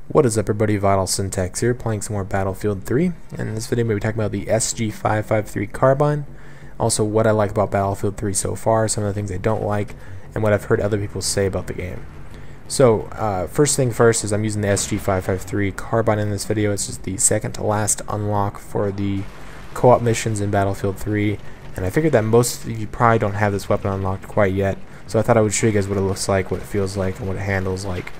What is up, everybody? VitalSyntax here, playing some more Battlefield 3. And in this video, we'll be talking about the SG553 carbine, also what I like about Battlefield 3 so far, some of the things I don't like, and what I've heard other people say about the game. So, first thing first is I'm using the SG553 carbine in this video. It's just the second to last unlock for the co-op missions in Battlefield 3, and I figured that most of you probably don't have this weapon unlocked quite yet, so I thought I would show you guys what it looks like, what it feels like, and what it handles like.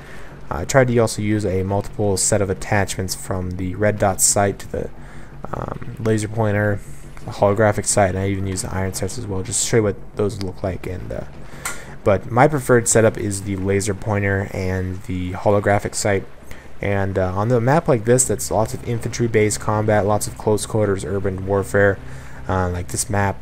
I tried to also use a multiple set of attachments from the red dot sight to the laser pointer, the holographic sight, and I even used the iron sights as well, just to show you what those look like. But my preferred setup is the laser pointer and the holographic sight. And on the map like this, that's lots of infantry-based combat, lots of close quarters urban warfare, like this map,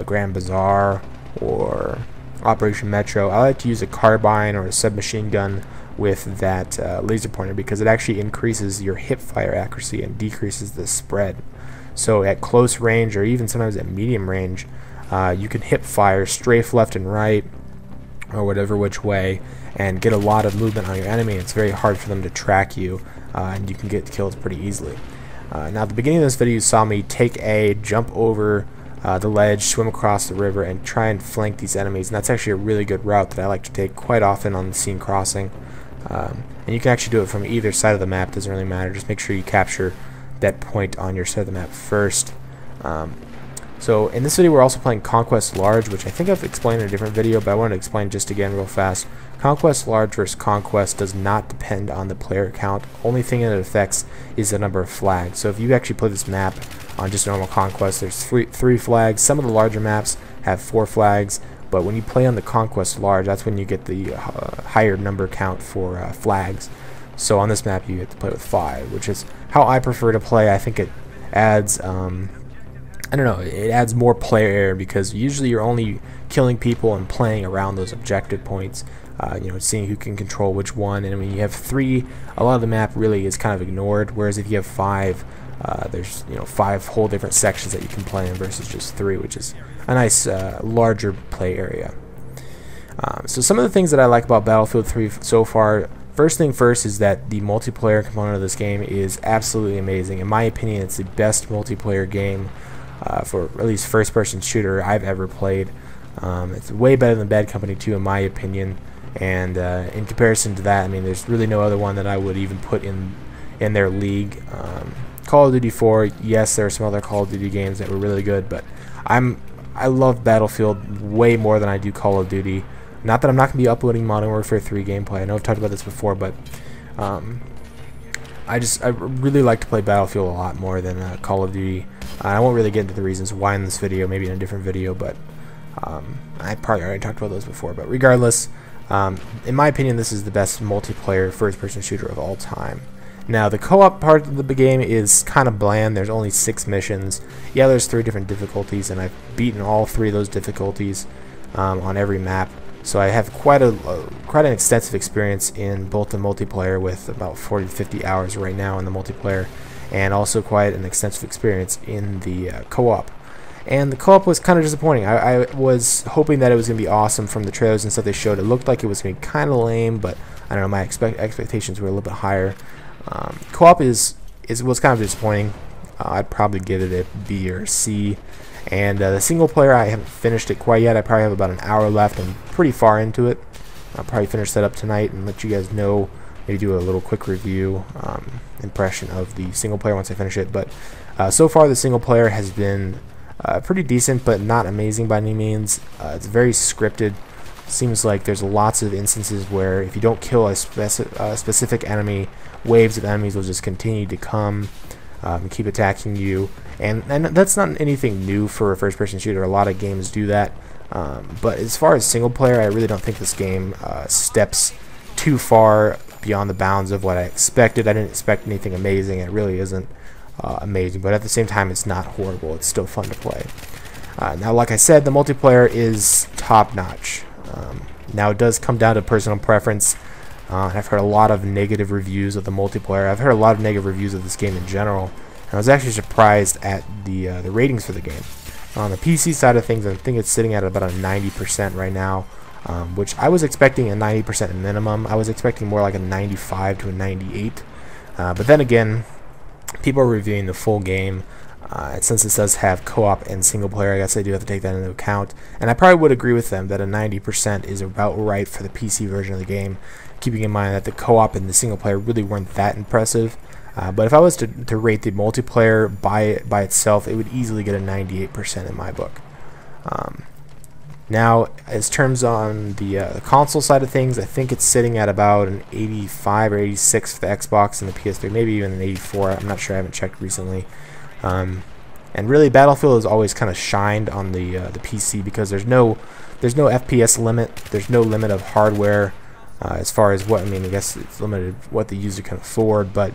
Grand Bazaar or Operation Metro. I like to use a carbine or a submachine gun with that laser pointer because it actually increases your hip fire accuracy and decreases the spread. So at close range, or even sometimes at medium range, you can hip fire strafe left and right or whatever which way and get a lot of movement on your enemy. It's very hard for them to track you, and you can get kills pretty easily. Now at the beginning of this video, you saw me take A, jump over the ledge, swim across the river, and try and flank these enemies, and that's actually a really good route that I like to take quite often on the scene crossing. And you can actually do it from either side of the map, doesn't really matter, just make sure you capture that point on your side of the map first. So in this video we're also playing Conquest Large, which I think I've explained in a different video, but I wanted to explain just again real fast. Conquest Large versus Conquest does not depend on the player count. Only thing that it affects is the number of flags. So if you actually play this map on just normal Conquest, there's three flags. Some of the larger maps have 4 flags, but when you play on the Conquest Large, that's when you get the higher number count for flags. So on this map you get to play with 5, which is how I prefer to play. I think it adds I don't know, it adds more player error because usually you're only killing people and playing around those objective points, you know, seeing who can control which one. And when you have 3, a lot of the map really is kind of ignored, whereas if you have 5, there's 5 whole different sections that you can play in versus just 3, which is a nice larger play area. So some of the things that I like about Battlefield 3 so far, first thing first is that the multiplayer component of this game is absolutely amazing. In my opinion, it's the best multiplayer game for at least first-person shooter I've ever played. It's way better than Bad Company 2 in my opinion, and in comparison to that, I mean, there's really no other one that I would even put in their league. Call of Duty 4, yes, there are some other Call of Duty games that were really good, but I love Battlefield way more than I do Call of Duty. Not that I'm not going to be uploading Modern Warfare 3 gameplay. I know I've talked about this before, but I really like to play Battlefield a lot more than Call of Duty. I won't really get into the reasons why in this video, maybe in a different video, but I probably already talked about those before. But regardless, in my opinion, this is the best multiplayer first-person shooter of all time. Now, the co-op part of the game is kind of bland. There's only 6 missions. Yeah, there's 3 different difficulties, and I've beaten all 3 of those difficulties on every map. So I have quite an extensive experience in both the multiplayer, with about 40 to 50 hours right now in the multiplayer, and also quite an extensive experience in the co-op. And the co-op was kind of disappointing. I was hoping that it was going to be awesome from the trailers and stuff they showed. It looked like it was going to be kind of lame, but I don't know, my expectations were a little bit higher. Co-op was kind of disappointing. I'd probably give it a B or C. And the single player, I haven't finished it quite yet. I probably have about an hour left. I'm pretty far into it. I'll probably finish that up tonight and let you guys know, maybe do a little quick review impression of the single player once I finish it. But so far the single player has been pretty decent, but not amazing by any means. It's very scripted. Seems like there's lots of instances where if you don't kill a specific enemy, waves of enemies will just continue to come and keep attacking you. And that's not anything new for a first-person shooter. A lot of games do that. But as far as single player, I really don't think this game steps too far beyond the bounds of what I expected. I didn't expect anything amazing. It really isn't amazing. But at the same time, it's not horrible. It's still fun to play. Now, like I said, the multiplayer is top-notch. Now, it does come down to personal preference. I've heard a lot of negative reviews of the multiplayer. I've heard a lot of negative reviews of this game in general. And I was actually surprised at the ratings for the game. On the PC side of things, I think it's sitting at about a 90% right now, which I was expecting a 90% minimum. I was expecting more like a 95 to a 98. But then again, people are reviewing the full game. Since this does have co-op and single player, I guess I do have to take that into account. And I probably would agree with them that a 90% is about right for the PC version of the game, keeping in mind that the co-op and the single player really weren't that impressive. But if I was to rate the multiplayer by itself, it would easily get a 98% in my book. Now, as terms on the console side of things, I think it's sitting at about an 85 or 86 for the Xbox and the PS3, maybe even an 84. I'm not sure, I haven't checked recently. And really, Battlefield has always kind of shined on the PC because there's no FPS limit, there's no limit of hardware as far as what, I mean, I guess it's limited what the user can afford, but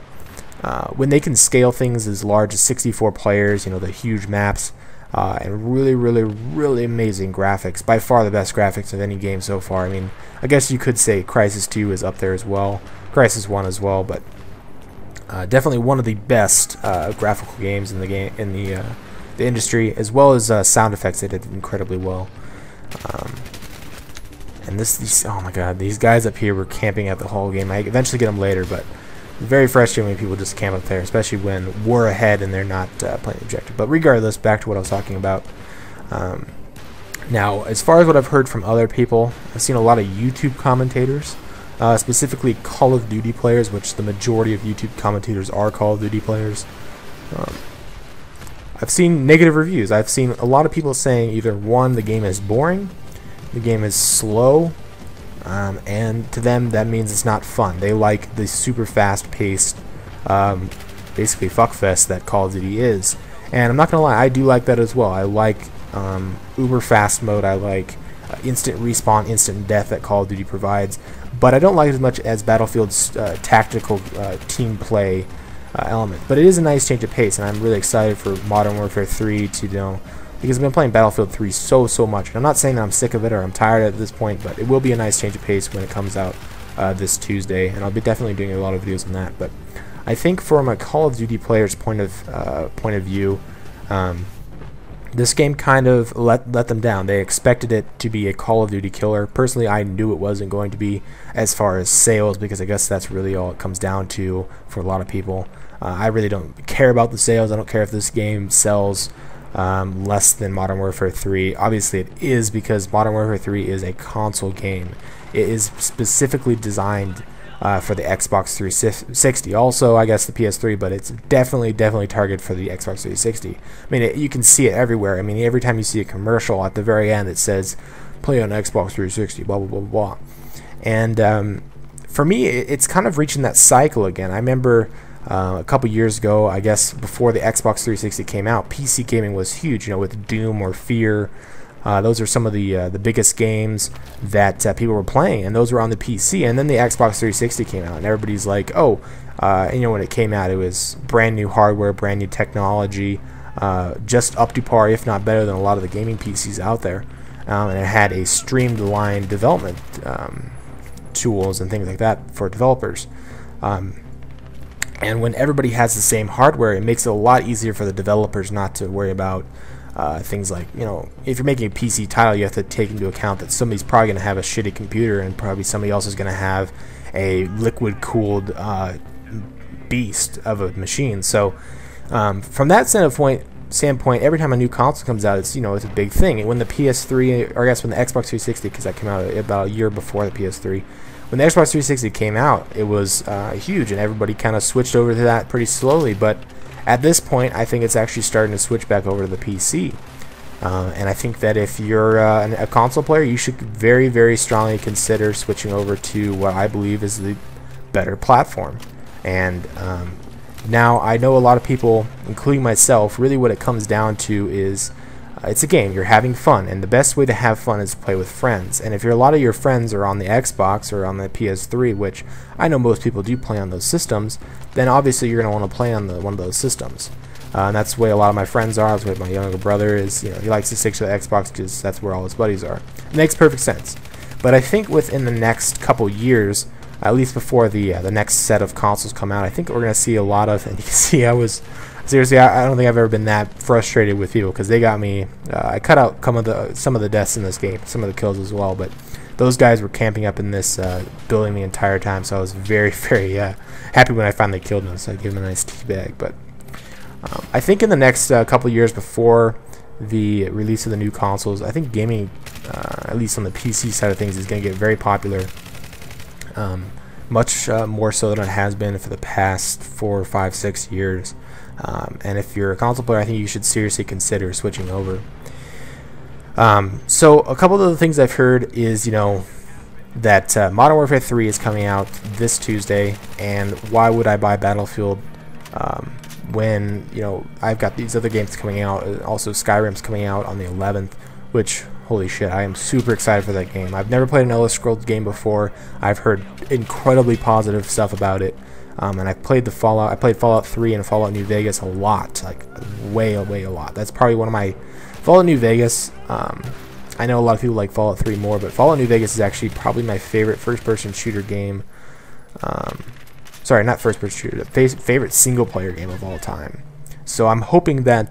when they can scale things as large as 64 players, you know, the huge maps, and really amazing graphics, by far the best graphics of any game so far. I mean, I guess you could say Crysis 2 is up there as well, Crysis 1 as well, but definitely one of the best graphical games in the industry, as well as sound effects. They did incredibly well. And oh my god, these guys up here were camping out the whole game. I eventually get them later, but very frustrating when people just camp up there, especially when we're ahead and they're not playing the objective. But regardless, back to what I was talking about. Now, as far as what I've heard from other people, I've seen a lot of YouTube commentators, specifically Call of Duty players, which the majority of YouTube commentators are Call of Duty players. I've seen negative reviews. I've seen a lot of people saying either, one, the game is boring, the game is slow, and to them that means it's not fun. They like the super fast-paced, basically fuckfest that Call of Duty is. And I'm not gonna lie, I do like that as well. I like uber fast mode. I like instant respawn, instant death that Call of Duty provides. But I don't like it as much as Battlefield's tactical team play element. But it is a nice change of pace, and I'm really excited for Modern Warfare 3 to, you know, because I've been playing Battlefield 3 so much. And I'm not saying that I'm sick of it or I'm tired at this point, but it will be a nice change of pace when it comes out this Tuesday, and I'll be definitely doing a lot of videos on that. But I think from a Call of Duty player's point of view, this game kind of let them down. They expected it to be a Call of Duty killer. Personally, I knew it wasn't going to be as far as sales, because I guess that's really all it comes down to for a lot of people. I really don't care about the sales. I don't care if this game sells less than Modern Warfare 3. Obviously it is, because Modern Warfare 3 is a console game. It is specifically designed for the Xbox 360. Also, I guess the PS3, but it's definitely targeted for the Xbox 360. I mean, you can see it everywhere. I mean, every time you see a commercial, at the very end it says, play on Xbox 360, blah, blah, blah, blah. And for me, it's kind of reaching that cycle again. I remember a couple years ago, I guess before the Xbox 360 came out, PC gaming was huge, you know, with Doom or Fear. Those are some of the biggest games that people were playing, and those were on the PC. And then the Xbox 360 came out, and everybody's like, oh, and, you know, when it came out, it was brand new hardware, brand new technology, just up to par, if not better than a lot of the gaming PCs out there. And it had a streamlined development tools and things like that for developers. And when everybody has the same hardware, it makes it a lot easier for the developers not to worry about things like, you know, if you're making a PC title, you have to take into account that somebody's probably going to have a shitty computer, and probably somebody else is going to have a liquid-cooled beast of a machine. So from that standpoint, every time a new console comes out, it's, you know, it's a big thing. And when the PS3, or I guess when the Xbox 360, because that came out about a year before the PS3, when the Xbox 360 came out, it was huge, and everybody kind of switched over to that pretty slowly. But at this point, I think it's actually starting to switch back over to the PC. And I think that if you're a console player, you should very strongly consider switching over to what I believe is the better platform. And now, I know a lot of people, including myself, really what it comes down to is it's a game. You're having fun, and the best way to have fun is to play with friends. And if a lot of your friends are on the Xbox or on the PS3, which I know most people do play on those systems, then obviously you're going to want to play on one of those systems. And that's the way a lot of my friends are. That's the way my younger brother is. You know, he likes to stick to the Xbox because that's where all his buddies are. It makes perfect sense. But I think within the next couple years, at least before the next set of consoles come out, I think we're going to see a lot of, and you can see seriously, I don't think I've ever been that frustrated with people, because they got me. I cut out some of the deaths in this game, some of the kills as well, but those guys were camping up in this building the entire time, so I was very, very happy when I finally killed them, so I gave them a nice tea bag. But I think in the next couple years before the release of the new consoles, I think gaming, at least on the PC side of things, is going to get very popular, much more so than it has been for the past 4, 5, 6 years. And if you're a console player, I think you should seriously consider switching over. So a couple of the things I've heard is, that Modern Warfare 3 is coming out this Tuesday, and why would I buy Battlefield when I've got these other games coming out. Also Skyrim's coming out on the 11th, which, holy shit, I am super excited for that game. I've never played an Elder Scrolls game before. I've heard incredibly positive stuff about it, and I've played I played Fallout 3 and Fallout New Vegas a lot, like way a lot. That's probably one of my Fallout New Vegas. I know a lot of people like Fallout 3 more, but Fallout New Vegas is actually probably my favorite first-person shooter game. Sorry, not first-person shooter. Favorite single-player game of all time. So I'm hoping that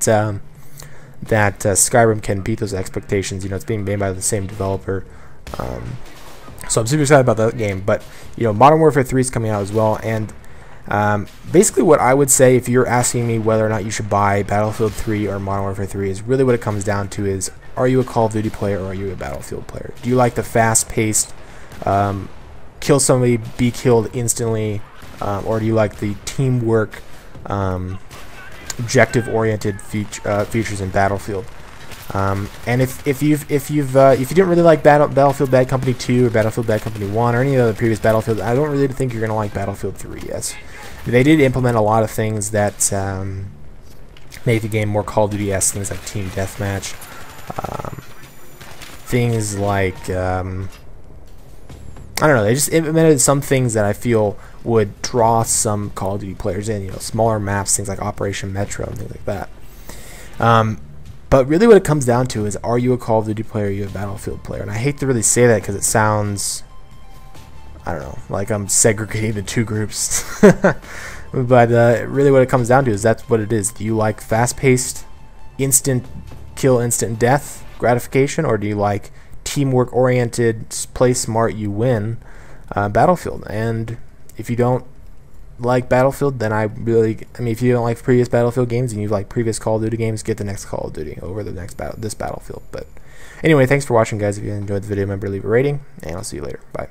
Skyrim can beat those expectations. It's being made by the same developer. So I'm super excited about that game. But Modern Warfare 3 is coming out as well, and basically what I would say, if you're asking me whether or not you should buy Battlefield 3 or Modern Warfare 3, is really what it comes down to is, are you a Call of Duty player or are you a Battlefield player? Do you like the fast-paced, kill somebody, be killed instantly, or do you like the teamwork, objective-oriented features in Battlefield? And if you didn't really like Battlefield Bad Company 2 or Battlefield Bad Company 1 or any of the previous Battlefield, I don't really think you're gonna like Battlefield 3. Yes, they did implement a lot of things that make the game more Call of Duty-esque. Things like team deathmatch, things like I don't know. They just implemented some things that I feel would draw some Call of Duty players in. Smaller maps, things like Operation Metro and things like that. But really what it comes down to is, are you a Call of Duty player or are you a Battlefield player? And I hate to really say that because it sounds, I don't know, like I'm segregating the two groups. But really what it comes down to is that's what it is. Do you like fast-paced, instant kill, instant death gratification, or do you like teamwork-oriented, play smart, you win, Battlefield? And if you don't like Battlefield, then if you don't like previous Battlefield games and you like previous Call of Duty games, get the next Call of Duty over this Battlefield. But anyway, thanks for watching, guys. If you enjoyed the video, remember to leave a rating, and I'll see you later. Bye.